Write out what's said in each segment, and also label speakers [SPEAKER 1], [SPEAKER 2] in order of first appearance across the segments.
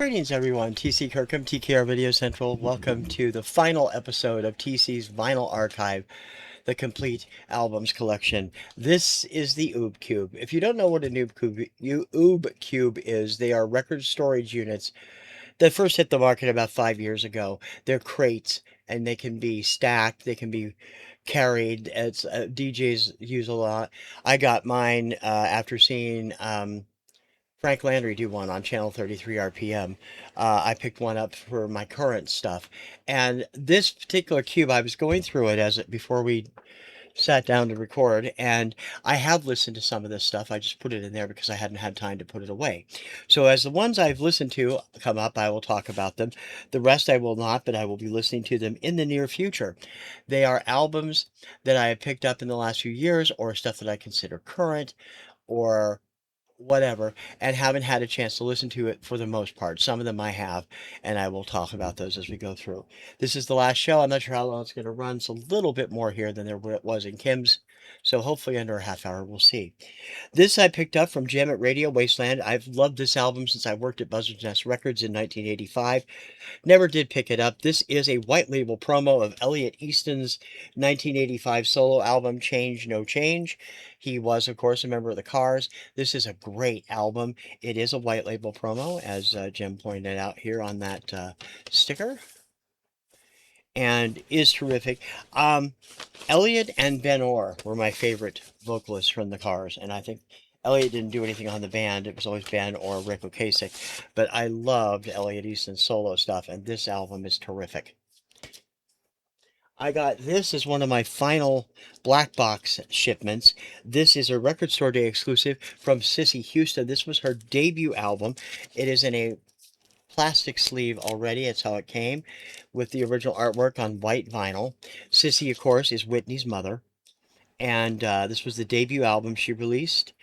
[SPEAKER 1] Greetings everyone, TC Kirkham, TKR Video Central. Welcome to the final episode of TC's Vinyl Archive, the complete albums collection. This is the Ube-Cube. If you don't know what an Ube-Cube is, they are record storage units that first hit the market about 5 years ago. They're crates and they can be stacked, they can be carried. It's DJs use a lot. I got mine after seeing Frank Landry do one on channel 33 RPM. I picked one up for my current stuff. And this particular cube, I was going through it before we sat down to record, and I have listened to some of this stuff. I just put it in there because I hadn't had time to put it away. So as the ones I've listened to come up, I will talk about them. The rest I will not, but I will be listening to them in the near future. They are albums that I have picked up in the last few years, or stuff that I consider current, or whatever, and haven't had a chance to listen to it for the most part. Some of them I have, and I will talk about those as we go through. This is the last show. I'm not sure how long it's going to run. It's a little bit more here than there was in Kim's, so hopefully under a half hour. We'll see. This I picked up from Jam at Radio Wasteland. I've loved this album since I worked at Buzzard's Nest Records in 1985. Never did pick it up. This is a white label promo of Elliot Easton's 1985 solo album, Change No Change. He was, of course, a member of the Cars. This is a great album. It is a white label promo, as Jim pointed out here on that sticker, and is terrific. Elliot and Ben Orr were my favorite vocalists from the Cars, and I think Elliot didn't do anything on the band. It was always Ben or Rick Ocasek, but I loved Elliot Easton's solo stuff, and this album is terrific. I got this as one of my final black box shipments. This is a Record Store Day exclusive from Sissy Houston. This was her debut album. It is in a plastic sleeve already. That's how it came, with the original artwork on white vinyl. Sissy, of course, is Whitney's mother, and this was the debut album she released.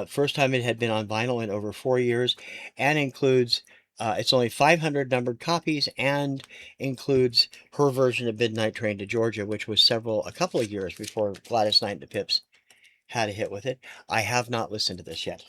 [SPEAKER 1] First time it had been on vinyl in over 4 years, and includes it's only 500 numbered copies, and includes her version of Midnight Train to Georgia, which was a couple of years before Gladys Knight and the Pips had a hit with it. I have not listened to this yet.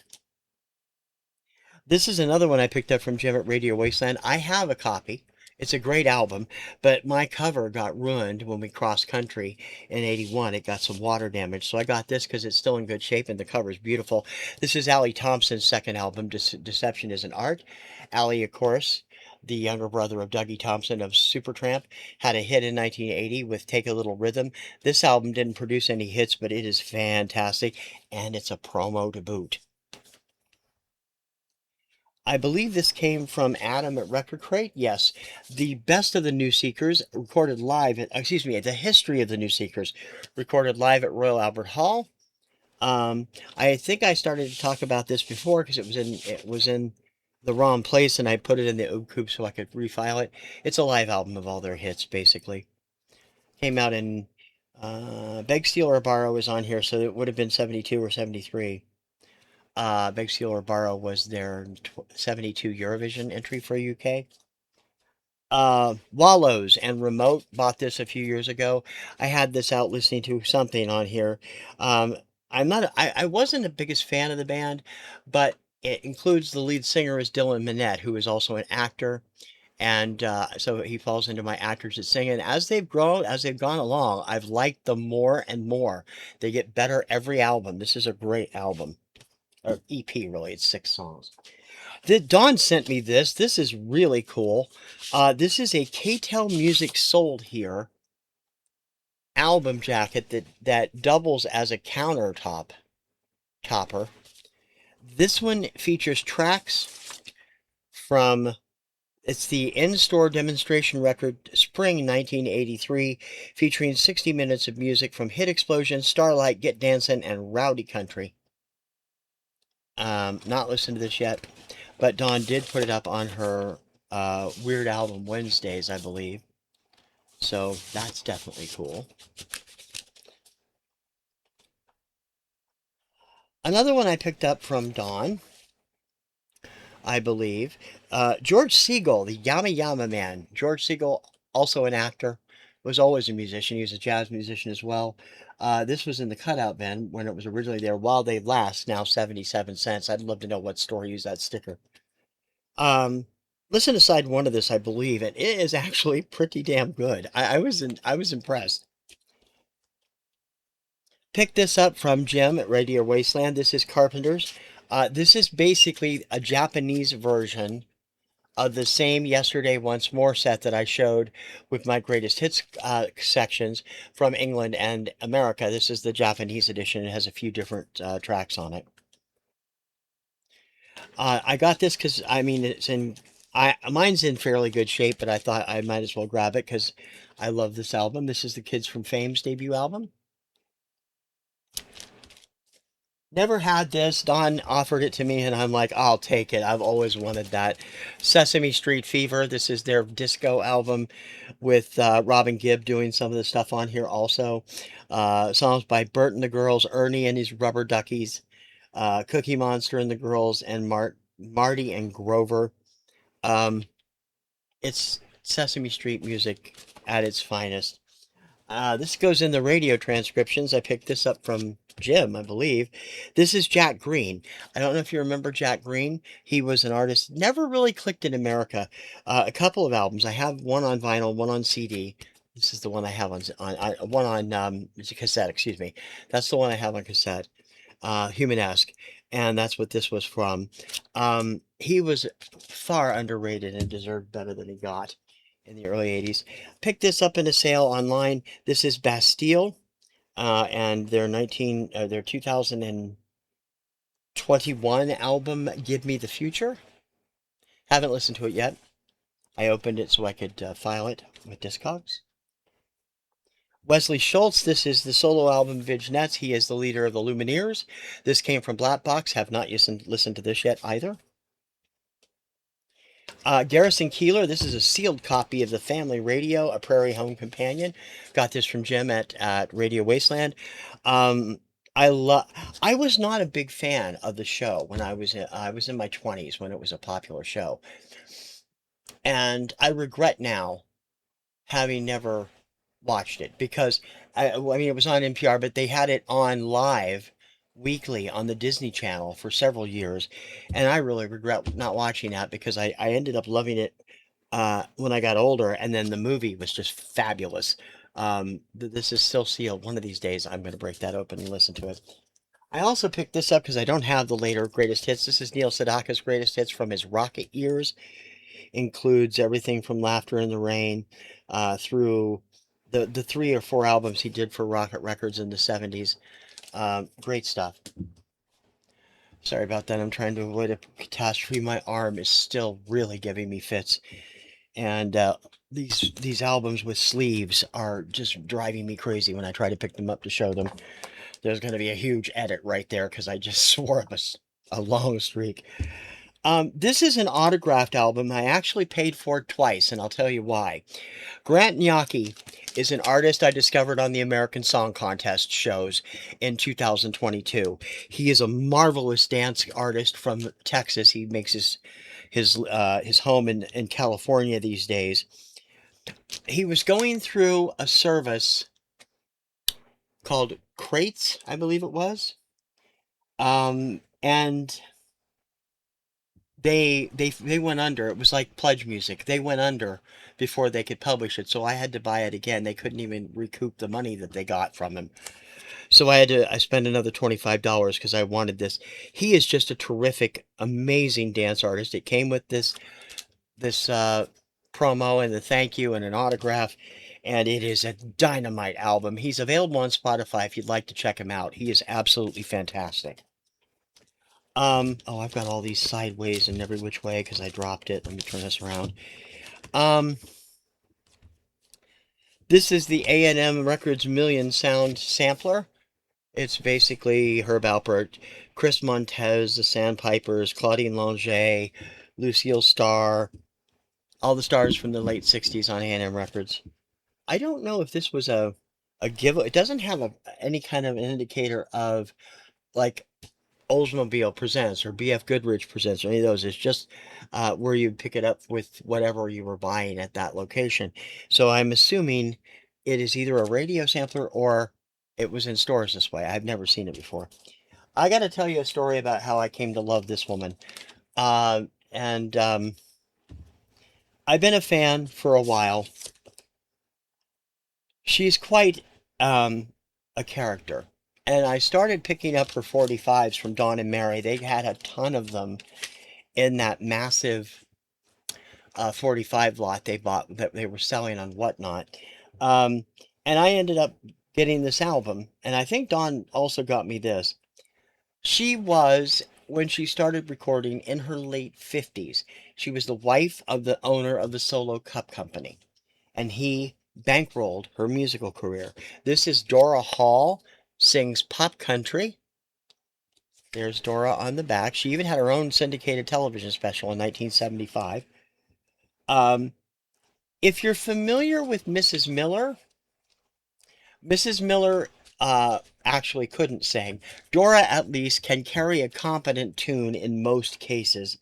[SPEAKER 1] This is another one I picked up from Jim at Radio Wasteland. I have a copy. It's a great album, but my cover got ruined when we crossed country in '81. It got some water damage, so I got this because it's still in good shape and the cover is beautiful. This is Allie Thompson's second album, Deception Isn't Art. Allie, of course, the younger brother of Dougie Thompson of Supertramp, had a hit in 1980 with Take a Little Rhythm. This album didn't produce any hits, but it is fantastic, and it's a promo to boot. I believe this came from Adam at Record Crate. Yes, the best of the New Seekers recorded live the history of the New Seekers recorded live at Royal Albert Hall. I think I started to talk about this before because it was in the wrong place, and I put it in the Ube-Cube so I could refile it. It's a live album of all their hits, basically. Came out in Beg, Steal or Borrow is on here, so it would have been 72 or 73. Beg, Steal or Borrow was their 72 Eurovision entry for UK. Wallows and Remote bought this a few years ago. I had this out listening to something on here. I wasn't the biggest fan of the band, but it includes the lead singer is Dylan Minnette, who is also an actor. And so he falls into my actors that sing. And as they've gone along, I've liked them more and more. They get better every album. This is a great album. Or EP, really. It's 6 songs. Dawn sent me this. This is really cool. This is a K-Tel Music Sold Here album jacket that doubles as a topper. This one features tracks from, it's the in-store demonstration record, Spring 1983, featuring 60 minutes of music from Hit Explosion, Starlight, Get Dancin', and Rowdy Country. Not listened to this yet, but Dawn did put it up on her Weird Album Wednesdays, I believe. So that's definitely cool. Another one I picked up from Dawn, I believe. George Segal, the Yama Yama Man. George Segal, also an actor, was always a musician. He was a jazz musician as well. This was in the cutout bin when it was originally there. While They Last, now 77 cents. I'd love to know what store used that sticker. Listen to side one of this, I believe, and it is actually pretty damn good. I was impressed. Picked this up from Jim at Radio Wasteland. This is Carpenter's. This is basically a Japanese version of the same Yesterday Once More set that I showed with my greatest hits sections from England and America. This is the Japanese edition. It has a few different tracks on it. I got this because I mean mine's in fairly good shape, but I thought I might as well grab it because I love this album. This is the Kids from Fame's debut album. Never had this. Don offered it to me, and I'm like, I'll take it. I've always wanted that. Sesame Street Fever. This is their disco album with Robin Gibb doing some of the stuff on here also. Songs by Bert and the Girls, Ernie and his Rubber Duckies, Cookie Monster and the Girls, and Marty and Grover. Um, it's Sesame Street music at its finest. This goes in the radio transcriptions. I picked this up from Jim, I believe. This is Jack Green. I don't know if you remember Jack Green. He was an artist, never really clicked in America. A couple of albums. I have one on vinyl, one on CD. This is the one I have on one on cassette. Excuse me. That's the one I have on cassette. Humanesque, and that's what this was from. He was far underrated and deserved better than he got in the early 80s. Picked this up in a sale online. This is Bastille, and their 2021 album, Give Me the Future. Haven't listened to it yet. I opened it so I could file it with Discogs. Wesley Schultz, this is the solo album Vignette. He is the leader of the Lumineers. This came from Black Box. Have not listened to this yet either. Garrison Keillor, this is a sealed copy of the Family Radio, A Prairie Home Companion. Got this from Jim at Radio Wasteland. Um, I was not a big fan of the show when I was in my 20s when it was a popular show. And I regret now having never watched it because I mean it was on NPR, but they had it on live weekly on the Disney Channel for several years, and I really regret not watching that because I ended up loving it when I got older, and then the movie was just fabulous. This is still sealed. One of these days, I'm going to break that open and listen to it. I also picked this up because I don't have the later greatest hits. This is Neil Sedaka's greatest hits from his Rocket years. Includes everything from Laughter in the Rain through the 3 or 4 albums he did for Rocket Records in the 70s. Great stuff. Sorry about that. I'm trying to avoid a catastrophe. My arm is still really giving me fits. And these albums with sleeves are just driving me crazy when I try to pick them up to show them. There's going to be a huge edit right there because I just swore up a long streak. This is an autographed album. I actually paid for it twice, and I'll tell you why. Grant Gnocchi is an artist I discovered on the American Song Contest shows in 2022. He is a marvelous dance artist from Texas. He makes his home in California these days. He was going through a service called Crates, I believe it was. And they went under. It was like Pledge Music. They went under before they could publish it, so I had to buy it again. They couldn't even recoup the money that they got from him. So I spent another $25 because I wanted this. He is just a terrific, amazing dance artist. It came with this promo and the thank you and an autograph, and it is a dynamite album. He's available on Spotify if you'd like to check him out. He is absolutely fantastic. Oh, I've got all these sideways and every which way because I dropped it. Let me turn this around. Um, this is the A&M Records Million Sound Sampler. It's basically Herb Alpert, Chris Montez, the Sandpipers, Claudine Longet, Lucille Starr, all the stars from the late 60s on A&M Records. I don't know if this was a give. It doesn't have any kind of an indicator of like Oldsmobile Presents or BF Goodrich Presents or any of those. It's just where you pick it up with whatever you were buying at that location. So I'm assuming it is either a radio sampler or it was in stores this way. I've never seen it before. I got to tell you a story about how I came to love this woman. And I've been a fan for a while. She's quite a character. And I started picking up her 45s from Dawn and Mary. They had a ton of them in that massive 45 lot they bought that they were selling on Whatnot. Um, and I ended up getting this album. And I think Dawn also got me this. She was, when she started recording, in her late 50s. She was the wife of the owner of the Solo Cup Company, and he bankrolled her musical career. This is Dora Hall, sings pop country. There's Dora on the back. She even had her own syndicated television special in 1975. Um, if you're familiar with Mrs. Miller actually couldn't sing. Dora, at least, can carry a competent tune in most cases.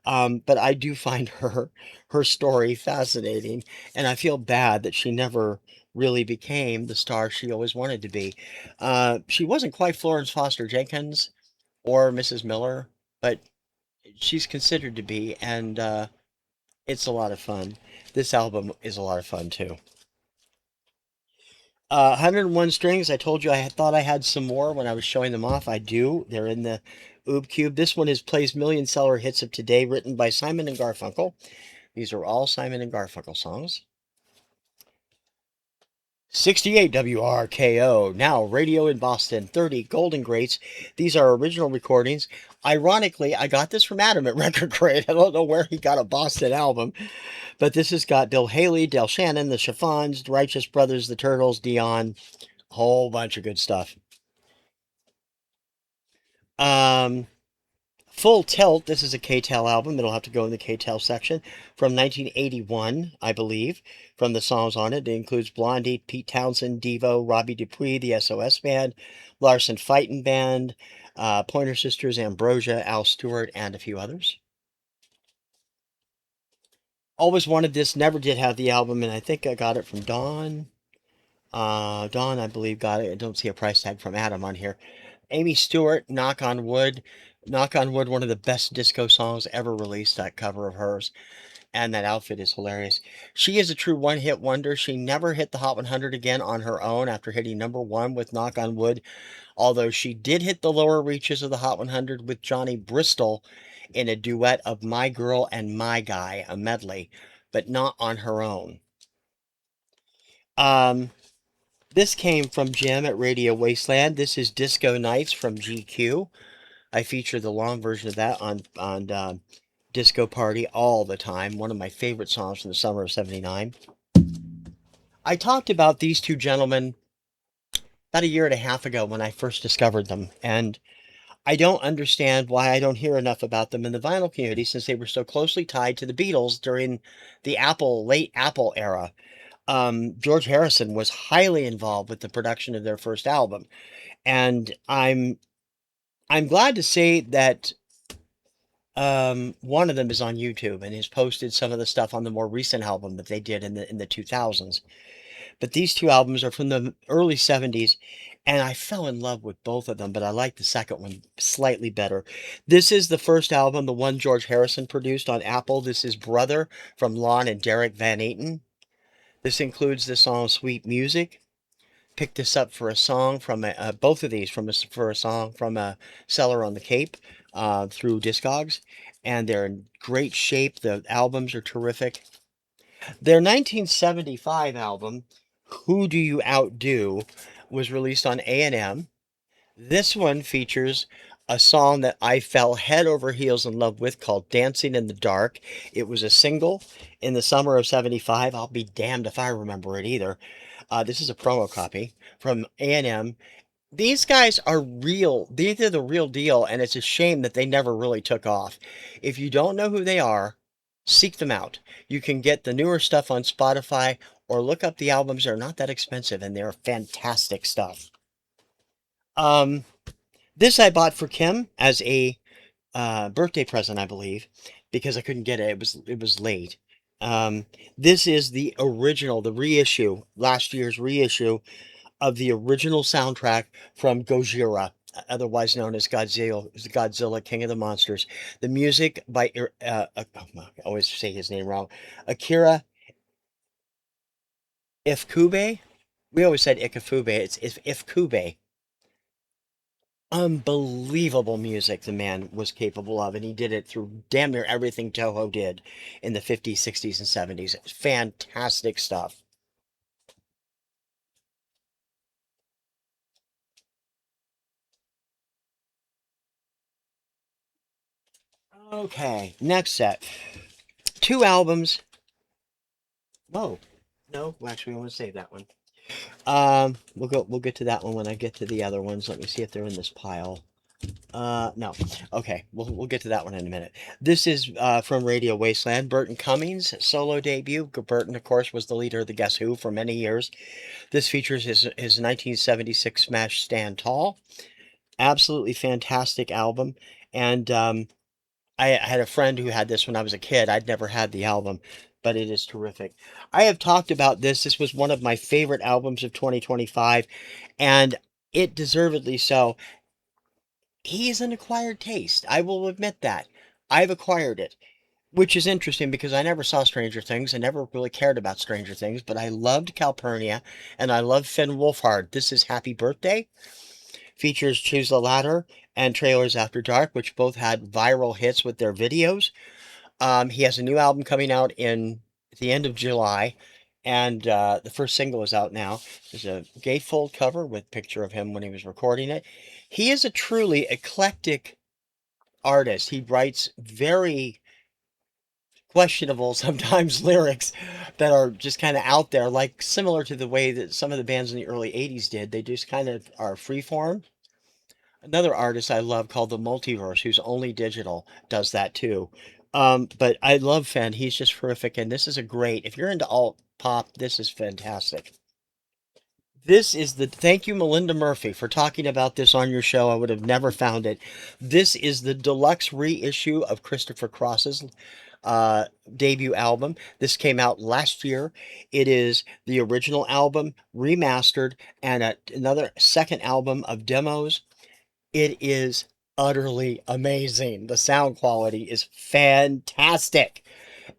[SPEAKER 1] But I do find her story fascinating, and I feel bad that she never really became the star she always wanted to be. She wasn't quite Florence Foster Jenkins or Mrs. Miller, but she's considered to be, and it's a lot of fun. This album is a lot of fun too. 101 strings. I told you I thought I had some more when I was showing them off. I do. They're in the Ube-Cube. This one is plays million seller hits of today, written by Simon and Garfunkel. These are all Simon and Garfunkel songs. 68 WRKO, now radio in Boston, 30 Golden Greats. These are original recordings. Ironically, I got this from Adam at Record Crate. I don't know where he got a Boston album, but this has got Bill Haley, Del Shannon, the Chiffons, the Righteous Brothers, the Turtles, Dion, a whole bunch of good stuff. Um, Full Tilt, this is a K-Tel album. It'll have to go in the K-Tel section from 1981, I believe, from the songs on it. It includes Blondie, Pete Townsend, Devo, Robbie Dupuis, the SOS Band, Larson Fightin' Band, Pointer Sisters, Ambrosia, Al Stewart, and a few others. Always wanted this, never did have the album, and I think I got it from Dawn. Dawn, I believe, got it. I don't see a price tag from Adam on here. Amy Stewart, Knock on Wood. Knock on Wood, one of the best disco songs ever released, that cover of hers. And that outfit is hilarious. She is a true one-hit wonder. She never hit the Hot 100 again on her own after hitting #1 with Knock on Wood, although she did hit the lower reaches of the Hot 100 with Johnny Bristol in a duet of My Girl and My Guy, a medley, but not on her own. This came from Jim at Radio Wasteland. This is Disco Nights from GQ. I feature the long version of that on Disco Party all the time. One of my favorite songs from the summer of '79. I talked about these two gentlemen about a year and a half ago when I first discovered them, and I don't understand why I don't hear enough about them in the vinyl community, since they were so closely tied to the Beatles during the late Apple era. George Harrison was highly involved with the production of their first album, and I'm glad to say that one of them is on YouTube and has posted some of the stuff on the more recent album that they did in the 2000s. But these two albums are from the early 70s, and I fell in love with both of them, but I like the second one slightly better. This is the first album, the one George Harrison produced on Apple. This is Brother from Lon and Derek Van Eaton. This includes the song Sweet Music. Picked this up for a song from both of these for a song from a seller on the Cape through Discogs, and they're in great shape. The albums are terrific. Their 1975 album, Who Do You Outdo, was released on A&M. This one features a song that I fell head over heels in love with called Dancing in the Dark. It was a single in the summer of '75. I'll be damned if I remember it either. This is a promo copy from A&M. These guys are real. These are the real deal, and it's a shame that they never really took off. If you don't know who they are, seek them out. You can get the newer stuff on Spotify or look up the albums. They're not that expensive, and they're fantastic stuff. Um, this I bought for Kim as a birthday present, I believe, because I couldn't get it. It was late. This is the original, the reissue, last year's reissue of the original soundtrack from Gojira, otherwise known as Godzilla, King of the Monsters. The music by I always say his name wrong, Akira Ifukube. We always said Ikafube. It's Ifukube. Unbelievable music the man was capable of, and he did it through damn near everything Toho did in the 50s, 60s, and 70s. Fantastic stuff. Okay, next set. Two albums. Whoa. No, well, actually, I want to save that one. We'll get to that one when I get to the other ones. Let me see if they're in this pile. No. Okay, we'll get to that one in a minute. This is from Radio Wasteland, Burton Cummings' solo debut. Burton, of course, was the leader of the Guess Who for many years. This features his 1976 smash Stand Tall. Absolutely fantastic album. And I had a friend who had this when I was a kid. I'd never had the album, but it is terrific. I have talked about this. This was one of my favorite albums of 2025, and it deservedly so. He's an acquired taste. I will admit that. I've acquired it, which is interesting because I never saw Stranger Things. I never really cared about Stranger Things, but I loved Calpurnia and I love Finn Wolfhard. This is Happy Birthday. Features Choose the Ladder and Trailers After Dark, which both had viral hits with their videos. He has a new album coming out in the end of July, and the first single is out now. There's a gatefold cover with a picture of him when he was recording it. He is a truly eclectic artist. He writes very questionable sometimes lyrics that are just kind of out there, like similar to the way that some of the bands in the early 80s did. They just kind of are freeform. Another artist I love called The Multiverse, who's only digital, does that too. But I love Fenn. He's just terrific, and this is a great. If you're into alt pop, this is fantastic. This is the thank you, Melinda Murphy, for talking about this on your show. I would have never found it. This is the deluxe reissue of Christopher Cross's debut album. This came out last year. It is the original album remastered and another second album of demos. It is utterly amazing. The sound quality is fantastic.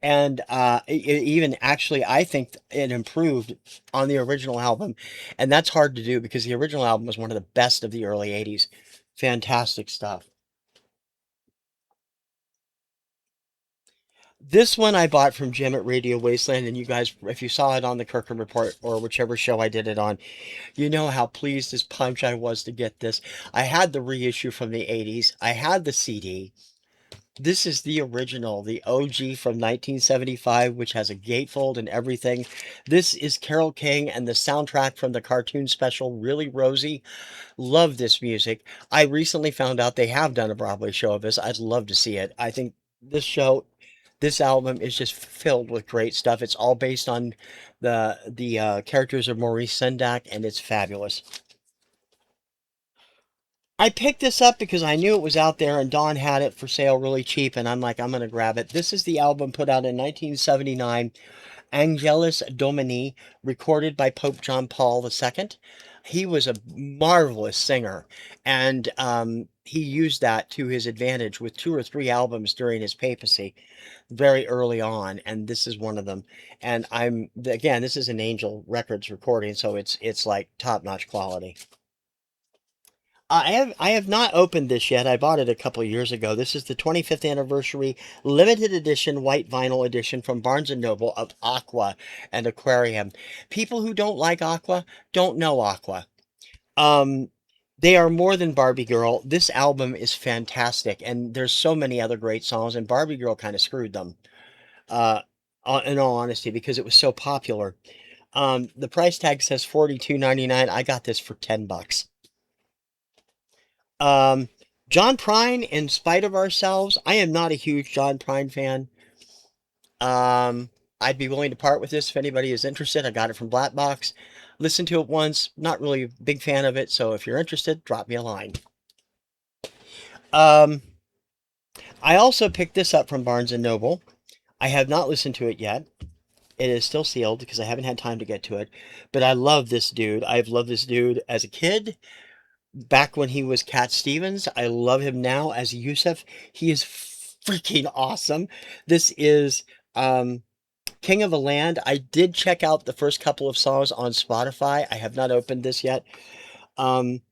[SPEAKER 1] And even actually, I think it improved on the original album. And that's hard to do because the original album was one of the best of the early 80s. Fantastic stuff. This one I bought from Jim at Radio Wasteland, and you guys, if you saw it on the Kirkham Report or whichever show I did it on, you know how pleased as punch I was to get this. I had the reissue from the 80s. I had the CD. This is the original, the OG from 1975, which has a gatefold and everything. This is Carole King and the soundtrack from the cartoon special, Really Rosie. Love this music. I recently found out they have done a Broadway show of this. I'd love to see it. I think this album is just filled with great stuff. It's all based on the characters of Maurice Sendak, and it's fabulous. I picked this up because I knew it was out there and Dawn had it for sale really cheap, and I'm like, I'm going to grab it. This is the album put out in 1979, Angelus Domini, recorded by Pope John Paul II. He was a marvelous singer, and he used that to his advantage with two or three albums during his papacy very early on, and this is one of them. And again, this is an Angel Records recording, so it's like top-notch quality. I have not opened this yet. I bought it a couple of years ago. This is the 25th anniversary limited edition white vinyl edition from Barnes and Noble of Aqua and Aquarium. People who don't like Aqua don't know Aqua. Um, they are more than Barbie Girl. This album is fantastic, and there's so many other great songs. And Barbie Girl kind of screwed them, uh, in all honesty, because it was so popular. The price tag says $42.99. I got this for $10. Um, John Prine, In Spite of Ourselves. I am not a huge John Prine fan. I'd be willing to part with this if anybody is interested. I got it from Black Box. Listened to it once. Not really a big fan of it. So if you're interested, drop me a line. Um, I also picked this up from Barnes and Noble. I have not listened to it yet. It is still sealed because I haven't had time to get to it. But I love this dude. I've loved this dude as a kid. back when he was Cat Stevens. I love him now as Yusuf. He is freaking awesome. This is King of the Land. I did check out the first couple of songs on Spotify. I have not opened this yet. Um,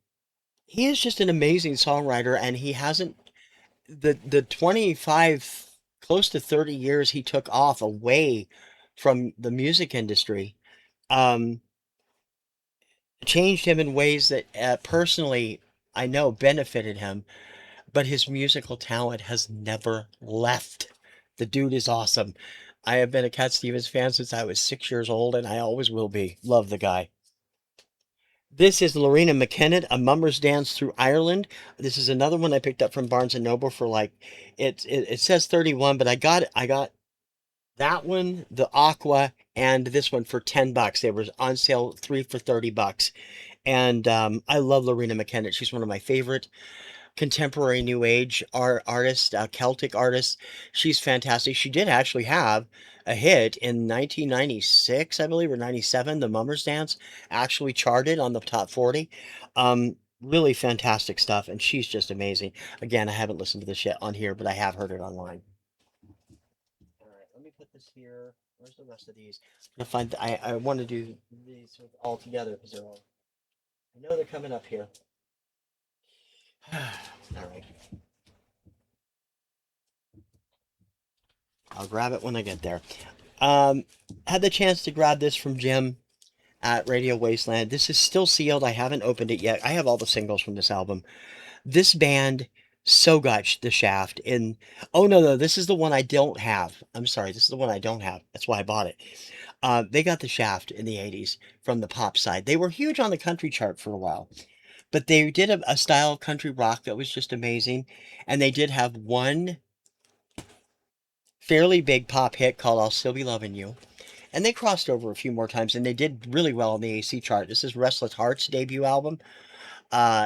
[SPEAKER 1] he is just an amazing songwriter, and he hasn't the 25 close to 30 years he took off away from the music industry um changed him in ways that personally I know benefited him, but his musical talent has never left. The dude is awesome. I have been a Cat Stevens fan since I was 6 years old, and I always will be. Love the guy. This is Lorena McKennitt, A Mummer's Dance Through Ireland. This is another one I picked up from Barnes and Noble for like it says 31, but I got that one, the Aqua, and this one for $10. They were on sale, three for $30. And I love Lorena McKennitt. She's one of my favorite contemporary new age artists, Celtic artists. She's fantastic. She did actually have a hit in 1996, I believe, or 97. The Mummer's Dance actually charted on the top 40. Really fantastic stuff, and she's just amazing. Again, I haven't listened to this yet on here, but I have heard it online. All right, let me put this here. Where's the rest of these? I find I want to do these all together because they're all. I know they're coming up here. All right, I'll grab it when I get there. Um, had the chance to grab this from Jim at Radio Wasteland. This is still sealed. I haven't opened it yet. I have all the singles from this album. This band so got the shaft in. Oh no, this is the one I don't have. I'm sorry, this is the one I don't have. That's why I bought it. They got the shaft in the 80s from the pop side. They were huge on the country chart for a while, but they did a style of country rock that was just amazing. And they did have one fairly big pop hit called I'll Still Be Loving You. And they crossed over a few more times, and they did really well on the AC chart. This is Restless Heart's debut album,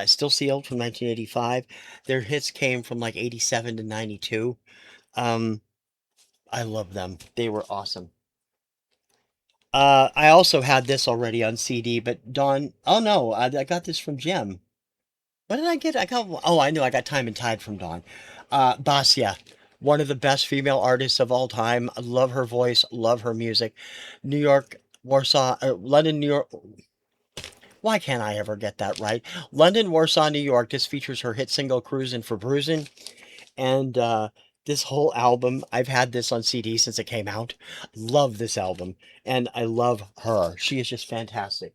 [SPEAKER 1] still sealed from 1985. Their hits came from like 87 to 92. Um, I love them. They were awesome. I also had this already on CD, but Dawn. Oh no, I got this from Jim. What did I get? I got. Oh, I know. I got Time and Tide from Dawn. Basia, one of the best female artists of all time. I love her voice. Love her music. New York, Warsaw, London, New York. Why can't I ever get that right? London, Warsaw, New York. This features her hit single "Cruisin' for Bruisin'," and this whole album. I've had this on CD since it came out. Love this album, and I love her. She is just fantastic.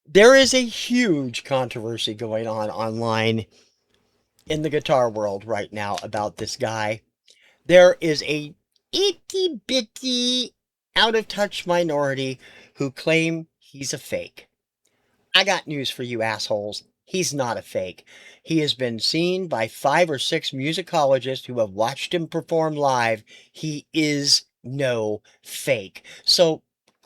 [SPEAKER 1] There is a huge controversy going on online in the guitar world right now about this guy. There is a itty bitty out of touch minority who claim he's a fake. I got news for you assholes. He's not a fake. He has been seen by 5 or 6 musicologists who have watched him perform live. He is no fake. So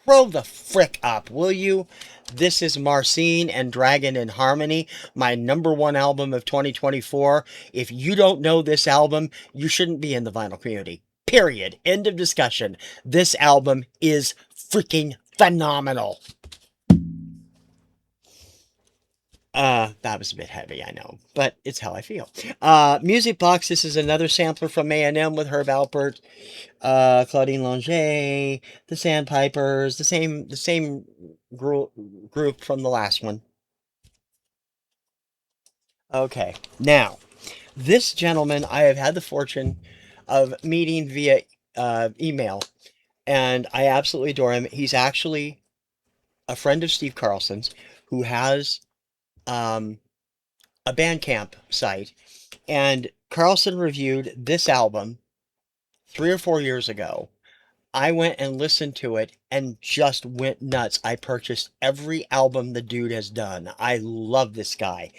[SPEAKER 1] grow the frick up, will you? This is Marcine and Dragon in Harmony, my #1 album of 2024. If you don't know this album, you shouldn't be in the vinyl community. Period. End of discussion. This album is freaking phenomenal. That was a bit heavy, I know, but it's how I feel. Music Box, this is another sampler from A&M with Herb Alpert, Claudine Longet, the Sandpipers, the same group from the last one. Okay, now, this gentleman I have had the fortune of meeting via email, and I absolutely adore him. He's actually a friend of Steve Carlson's who has um, a Bandcamp site, and Carlson reviewed this album 3 or 4 years ago. I went and listened to it and just went nuts. I purchased every album the dude has done. I love this guy.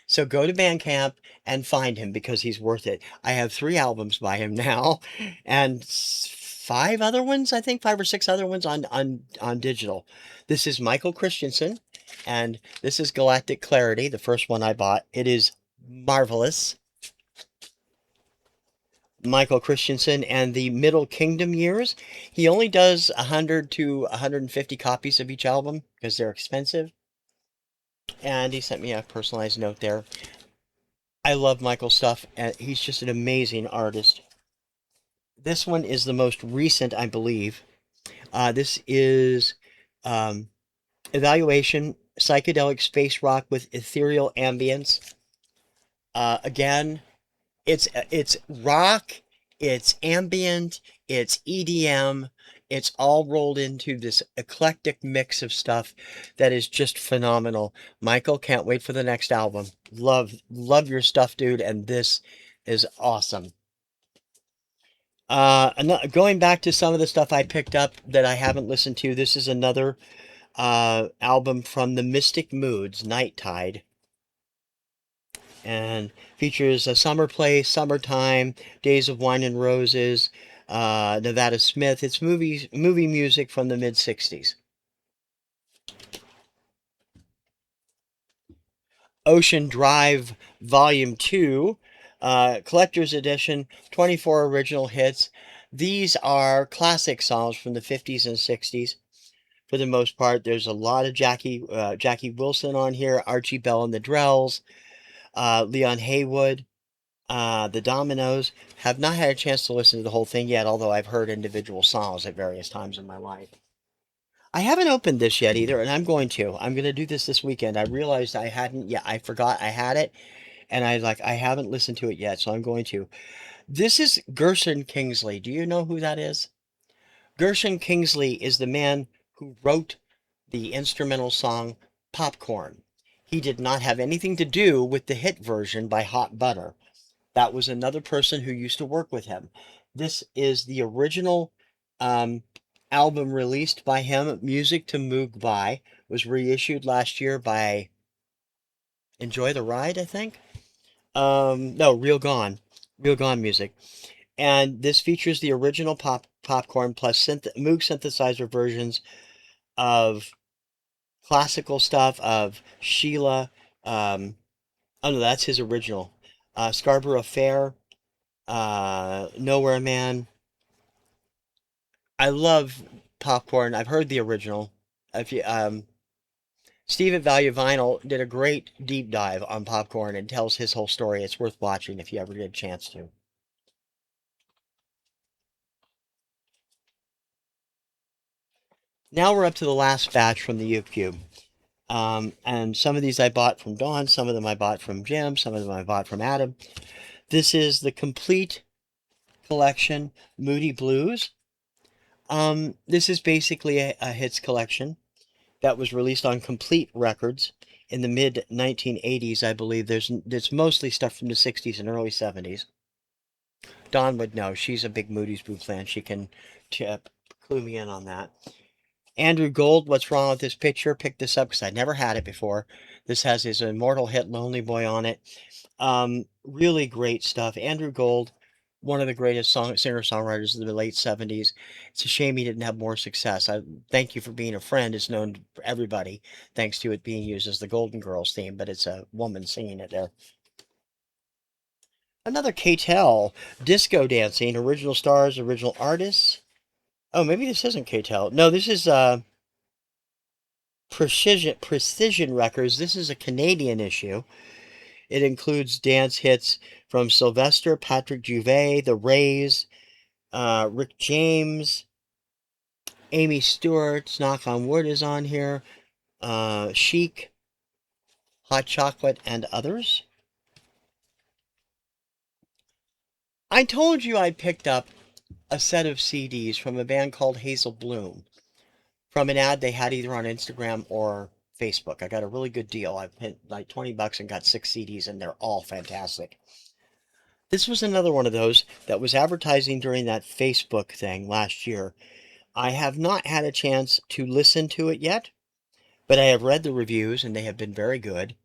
[SPEAKER 1] So go to Bandcamp and find him because he's worth it. I have 3 albums by him now and 5 other ones, I think 5 or 6 other ones on digital. This is Michael Christensen and this is Galactic Clarity, the first one I bought. It is marvelous. Michael Christensen and the Middle Kingdom years. He only does 100 to 150 copies of each album because they're expensive. And he sent me a personalized note there. I love Michael's stuff, and he's just an amazing artist. This one is the most recent, I believe. This is um, Evaluation Psychedelic Space Rock with Ethereal Ambience. Again, it's rock, it's ambient, it's EDM, it's all rolled into this eclectic mix of stuff that is just phenomenal. Michael, can't wait for the next album. Love your stuff, dude, and this is awesome. Going back to some of the stuff I picked up that I haven't listened to, this is another album from the Mystic Moods, Night Tide, and features a Summer Place, Summertime, Days of Wine and Roses, Nevada Smith. It's movie music from the mid '60s. Ocean Drive Volume 2, Collector's Edition, 24 original hits. These are classic songs from the 50s and 60s. For the most part, there's a lot of Jackie Wilson on here, Archie Bell and the Drells, Leon Haywood, the Dominoes. Have not had a chance to listen to the whole thing yet, although I've heard individual songs at various times in my life. I haven't opened this yet either, and I'm going to. I'm going to do this weekend. I realized I hadn't yet. I forgot I had it, and I haven't listened to it yet, so I'm going to. This is Gershon Kingsley. Do you know who that is? Gershon Kingsley is the man who wrote the instrumental song Popcorn. He did not have anything to do with the hit version by Hot Butter. That was another person who used to work with him. This is the original um, album released by him. Music to Moog By was reissued last year by Enjoy the Ride, I think. No, Real Gone Music. And this features the original Popcorn plus Moog synthesizer versions of classical stuff of Sheila. Oh no, that's his original. Scarborough Fair, Nowhere Man. I love Popcorn. I've heard the original. If you Steve at Value Vinyl did a great deep dive on Popcorn and tells his whole story. It's worth watching if you ever get a chance to. Now we're up to the last batch from the Ube-Cube. And some of these I bought from Dawn, some of them I bought from Jim, some of them I bought from Adam. This is the complete collection, Moody Blues. This is basically a hits collection that was released on Complete Records in the mid 1980s, I believe. There's mostly stuff from the 60s and early 70s. Dawn would know. She's a big Moody's Boo fan. She can clue me in on that. Andrew Gold, What's Wrong with This Picture? Picked this up because I'd never had it before. This has his immortal hit Lonely Boy on it. Really great stuff. Andrew Gold, one of the greatest singer-songwriters of the late 70s. It's a shame he didn't have more success. Thank You for Being a Friend is known for everybody, thanks to it being used as the Golden Girls theme, but it's a woman singing it there. Another K-Tel, Disco Dancing, original stars, original artists. Oh, maybe this isn't K-Tel. No, this is Precision Records. This is a Canadian issue. It includes dance hits from Sylvester, Patrick Juvet, The Rays, Rick James, Amy Stewart, Knock on Wood is on here, Chic, Hot Chocolate, and others. I told you I picked up a set of CDs from a band called Hazel Bloom from an ad they had either on Instagram or Facebook. I got a really good deal. I paid like 20 bucks and got 6 CDs, and they're all fantastic. This was another one of those that was advertising during that Facebook thing last year. I have not had a chance to listen to it yet, but I have read the reviews and they have been very good.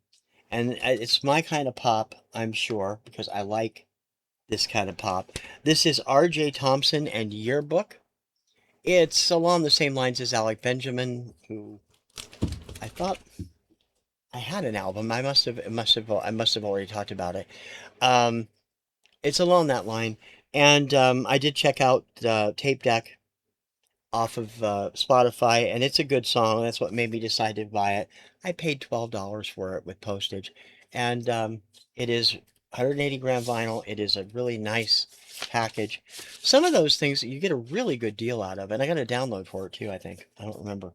[SPEAKER 1] And it's my kind of pop, I'm sure, because I like this kind of pop. This is R.J. Thompson and Yearbook. It's along the same lines as Alec Benjamin, who I thought I had an album. I must have already talked about it. Um, it's along that line, and I did check out the tape deck off of Spotify, and it's a good song. That's what made me decide to buy it. I paid $12 for it with postage, and it is 180 gram vinyl. It is a really nice package. Some of those things you get a really good deal out of, and I got a download for it too, I think. I don't remember.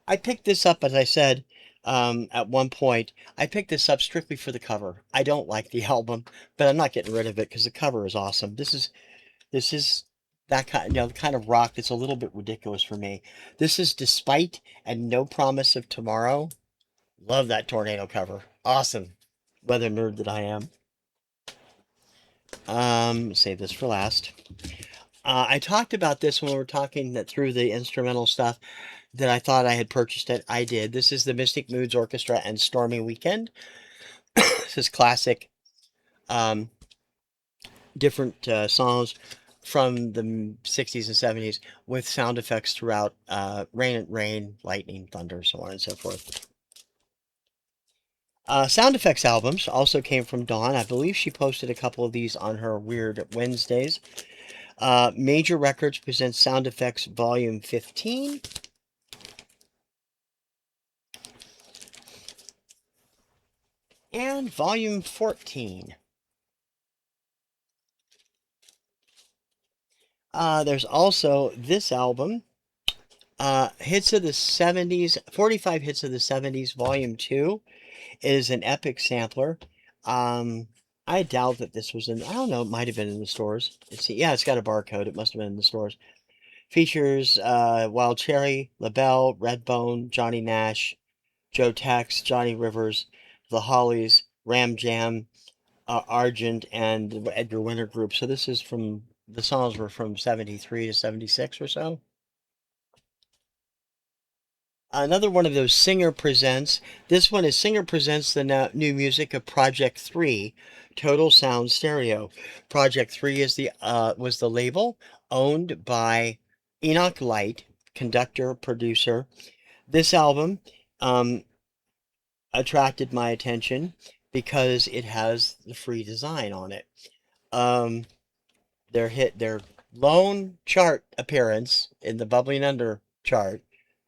[SPEAKER 1] I picked this up, as I said, at one point. I picked this up strictly for the cover. I don't like the album, but I'm not getting rid of it because the cover is awesome. This is that kind, the kind of rock that's a little bit ridiculous for me. This is Despite and No Promise of Tomorrow. Love that tornado cover. Awesome. Weather nerd that I am. Save this for last. I talked about this when we were talking that through the instrumental stuff that I thought I had purchased it. I did. This is the Mystic Moods Orchestra and Stormy Weekend. This is classic, um, different songs from the 60s and 70s with sound effects throughout, rain, lightning, thunder, so on and so forth. Sound effects albums also came from Dawn. I believe she posted a couple of these on her Weird Wednesdays. Major Records presents Sound Effects Volume 15. And Volume 14. There's also this album, Hits of the 70s, 45 Hits of the 70s, Volume 2. It is an epic sampler. I doubt that this was in, I don't know, it might have been in the stores. Yeah, it's got a barcode. It must have been in the stores. Features Wild Cherry, LaBelle, Redbone, Johnny Nash, Joe Tex, Johnny Rivers, The Hollies, Ram Jam, Argent, and the Edgar Winter Group. So this is from, the songs were from 73 to 76 or so. Another one of those Singer Presents. This one is Singer Presents the new music of Project 3, Total Sound Stereo. Project 3 is the was the label owned by Enoch Light, conductor, producer. This album attracted my attention because it has the free design on it. Um, their lone chart appearance in the Bubbling Under chart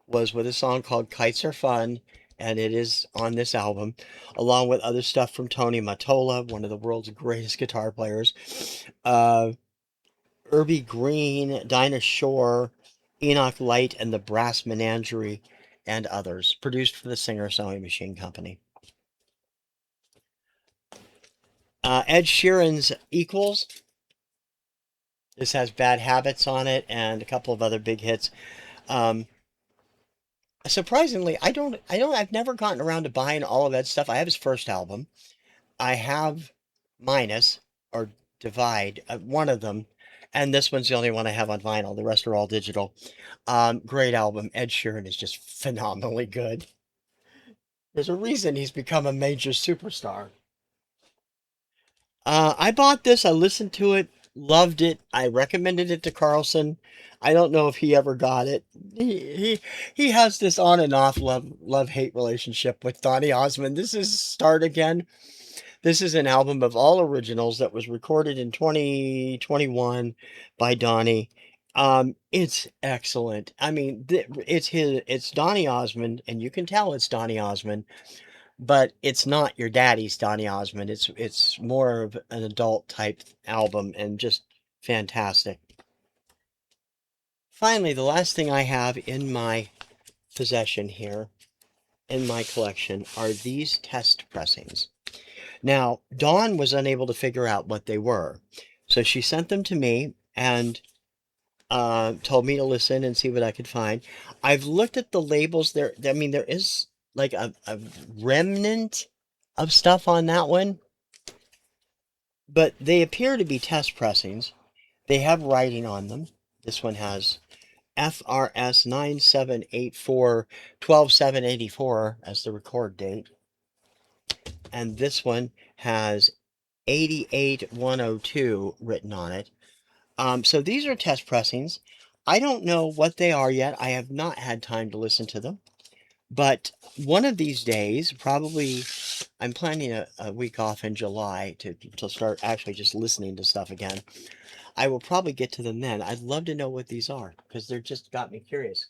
[SPEAKER 1] was with a song called Kites Are Fun, and it is on this album, along with other stuff from Tony Mottola, one of the world's greatest guitar players, uh, Irby Green, Dinah Shore, Enoch Light, and the Brass Menagerie, and others, produced for the Singer Sewing Machine Company. Ed Sheeran's Equals. This has Bad Habits on it and a couple of other big hits. Um, Surprisingly, I've never gotten around to buying all of that stuff. I have his first album. I have Minus or Divide, one of them, and this one's the only one I have on vinyl. The rest are all digital. Great album. Ed Sheeran is just phenomenally good. There's a reason he's become a major superstar. I bought this. I listened to it, loved it. I recommended it to Carlson. I don't know if he ever got it. He has this on and off love hate relationship with Donny Osmond. This is Start Again. This is an album of all originals that was recorded in 2021 by Donny. It's excellent. I mean, it's Donny Osmond, and you can tell it's Donny Osmond, but it's not your daddy's Donny Osmond. It's more of an adult type album and just fantastic. Finally, the last thing I have in my possession here in my collection are these test pressings. Now, Dawn was unable to figure out what they were, so she sent them to me and told me to listen and see what I could find. I've looked at the labels there. I mean, there is like a remnant of stuff on that one, but they appear to be test pressings. They have writing on them. This one has FRS 9784 12784 as the record date. And this one has 88102 written on it. So these are test pressings. I don't know what they are yet. I have not had time to listen to them. But one of these days, probably, I'm planning a week off in July to start actually just listening to stuff again. I will probably get to them then. I'd love to know what these are because they're just got me curious.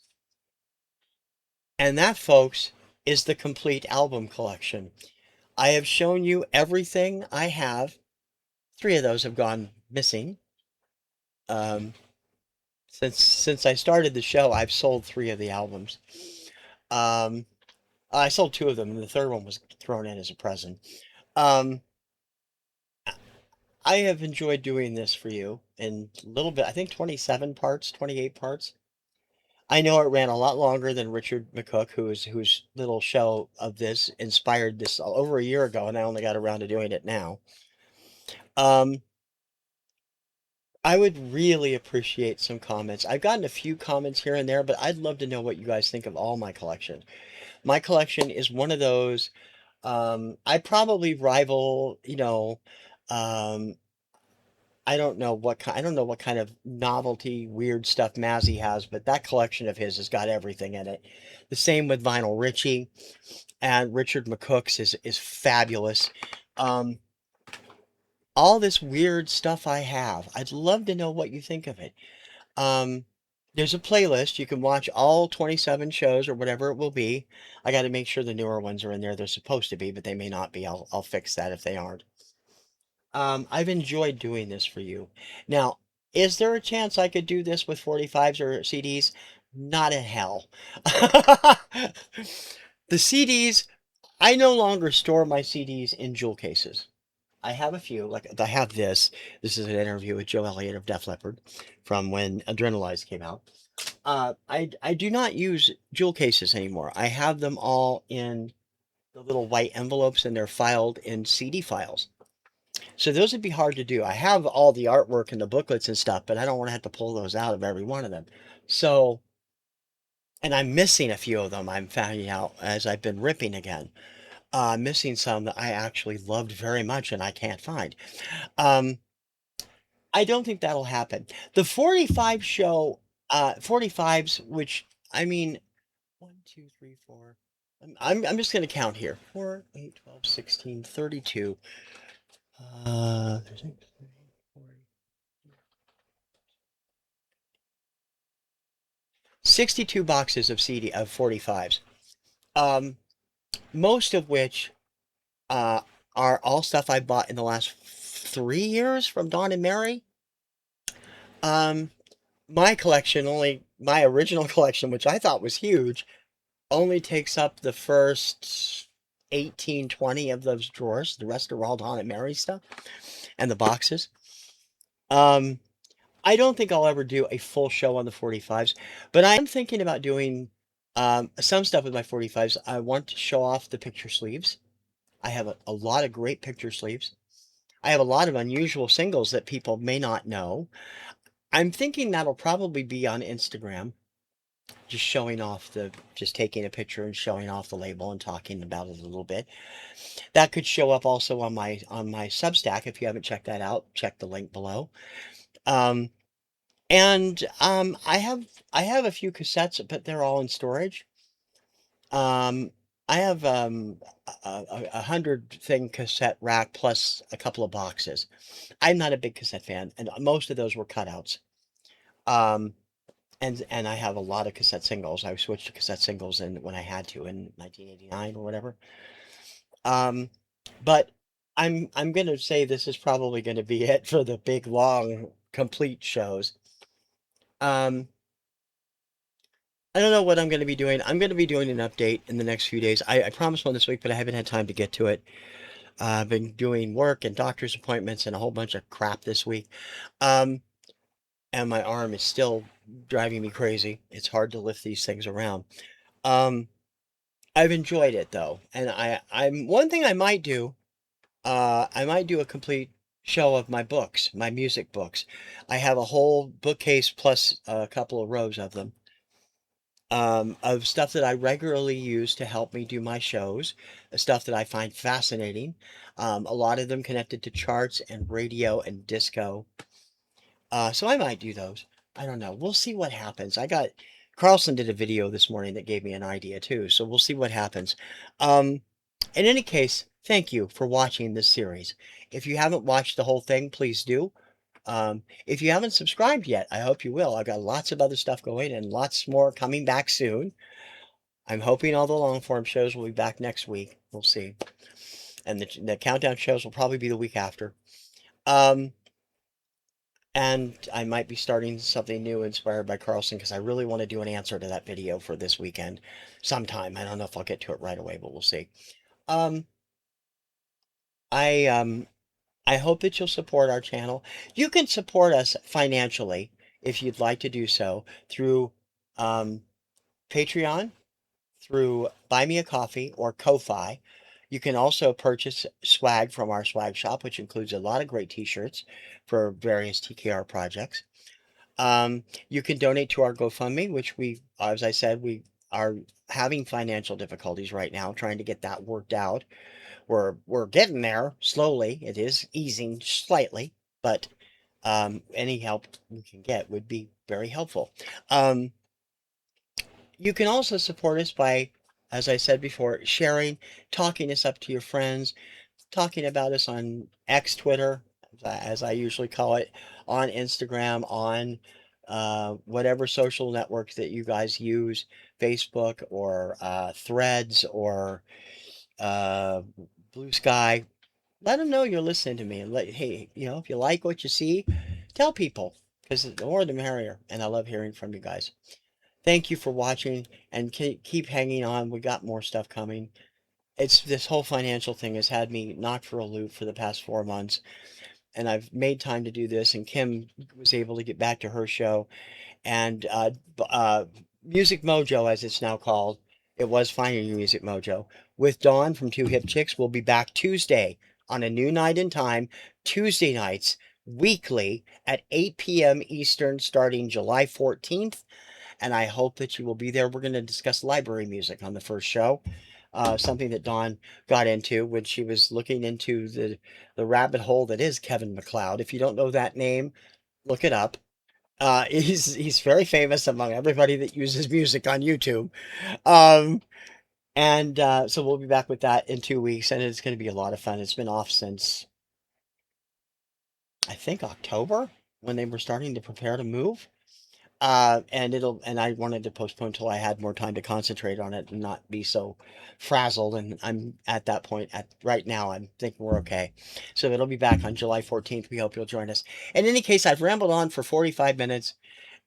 [SPEAKER 1] And that, folks, is the complete album collection. I have shown you everything I have. Three of those have gone missing. Um, since I started the show, I've sold three of the albums. Um, I sold two of them, and the third one was thrown in as a present. Um, I have enjoyed doing this for you in a little bit. I think 27 parts, 28 parts. I know it ran a lot longer than Richard McCook, whose little show of this inspired this over a year ago, and I only got around to doing it now. Um, I would really appreciate some comments. I've gotten a few comments here and there, but I'd love to know what you guys think of all my collection. My collection is one of those. I probably rival, um, I don't know what kind of novelty, weird stuff Mazzy has, but that collection of his has got everything in it. The same with Vinyl Richie, and Richard McCook's is fabulous. Um, all this weird stuff I have. I'd love to know what you think of it. Um, there's a playlist. You can watch all 27 shows or whatever it will be. I got to make sure the newer ones are in there. They're supposed to be, but they may not be. I'll fix that if they aren't. I've enjoyed doing this for you. Now, is there a chance I could do this with 45s or CDs? Not in hell. The CDs, I no longer store my CDs in jewel cases. I have a few, like I have this. This is an interview with Joe Elliott of Def Leppard from when Adrenalize came out. I do not use jewel cases anymore. I have them all in the little white envelopes and they're filed in CD files. So those would be hard to do. I have all the artwork and the booklets and stuff, but I don't want to have to pull those out of every one of them. So, and I'm missing a few of them. I'm finding out as I've been ripping again. Missing some that I actually loved very much and I can't find. Um, I don't think that'll happen. The 45 show, 45s, which I mean, 1, 2, 3, 4. I'm just going to count here. 4, 8, 12, 16, 32. 62 boxes of CD of 45s. Um, most of which uh, are all stuff I bought in the last 3 years from Don and Mary. Um, my collection only, my original collection, which I thought was huge, only takes up the first 18, 20 of those drawers. The rest are all Don and Mary stuff and the boxes. Um, I don't think I'll ever do a full show on the 45s, but I am thinking about doing some stuff with my 45s. I want to show off the picture sleeves. I have a lot of great picture sleeves. I have a lot of unusual singles that people may not know. I'm thinking that'll probably be on Instagram, just showing off just taking a picture and showing off the label and talking about it a little bit. That could show up also on my Substack. If you haven't checked that out, check the link below. Um, and I have a few cassettes, but they're all in storage. I have a 100 thing cassette rack plus a couple of boxes. I'm not a big cassette fan, and most of those were cutouts. Um, and I have a lot of cassette singles. I switched to cassette singles when I had to in 1989 or whatever. Um, but I'm gonna say this is probably gonna be it for the big long complete shows. Um, I don't know what I'm going to be doing. I'm going to be doing an update in the next few days. I promised one this week, but I haven't had time to get to it. I've been doing work and doctor's appointments and a whole bunch of crap this week. Um, and my arm is still driving me crazy. It's hard to lift these things around. Um, I've enjoyed it though. And I'm one thing I might do, I might do a complete show of my books, my music books. I have a whole bookcase plus a couple of rows of them. Of stuff that I regularly use to help me do my shows, stuff that I find fascinating. A lot of them connected to charts and radio and disco. So I might do those. I don't know. We'll see what happens. Carlson did a video this morning that gave me an idea too. So we'll see what happens. Um, in any case, thank you for watching this series. If you haven't watched the whole thing, please do. If you haven't subscribed yet, I hope you will. I've got lots of other stuff going and lots more coming back soon. I'm hoping all the long form shows will be back next week. We'll see. And the countdown shows will probably be the week after. Um, and I might be starting something new inspired by Carlson because I really want to do an answer to that video for this weekend sometime. I don't know if I'll get to it right away, but we'll see. Um, I I hope that you'll support our channel. You can support us financially if you'd like to do so through um, Patreon, through Buy Me a Coffee or Ko-Fi. You can also purchase swag from our swag shop, which includes a lot of great t-shirts for various TKR projects. You can donate to our GoFundMe, which as I said, we are having financial difficulties right now, trying to get that worked out. We're getting there slowly. It is easing slightly, but any help we can get would be very helpful. Um, you can also support us by, as I said before, sharing, talking us up to your friends, talking about us on X, Twitter, as I usually call it, on Instagram, on whatever social network that you guys use, Facebook or Threads or uh, Blue Sky. Let them know you're listening to me and hey, if you like what you see, tell people because the more the merrier. And I love hearing from you guys. Thank you for watching and keep hanging on. We got more stuff coming. It's this whole financial thing has had me knocked for a loop for the past 4 months, and I've made time to do this. And Kim was able to get back to her show, and Music Mojo, as it's now called, it was Finding Music Mojo, with Dawn from Two Hip Chicks, will be back Tuesday on a new night and time, Tuesday nights, weekly at 8 p.m. Eastern, starting July 14th. And I hope that you will be there. We're going to discuss library music on the first show. Something that Dawn got into when she was looking into the rabbit hole that is Kevin MacLeod. If you don't know that name, look it up. He's very famous among everybody that uses music on YouTube. Um, and so we'll be back with that in 2 weeks, and it's going to be a lot of fun. It's been off since I think October when they were starting to prepare to move. And I wanted to postpone until I had more time to concentrate on it and not be so frazzled. And I'm at that point right now, I'm thinking we're okay. So it'll be back on July 14th. We hope you'll join us. In any case, I've rambled on for 45 minutes,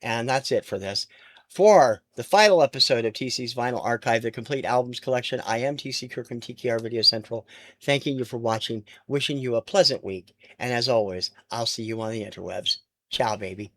[SPEAKER 1] and that's it for this. For the final episode of TC's Vinyl Archive, the complete albums collection, I am TC Kirkham, TKR Video Central, thanking you for watching, wishing you a pleasant week, and as always, I'll see you on the interwebs. Ciao, baby.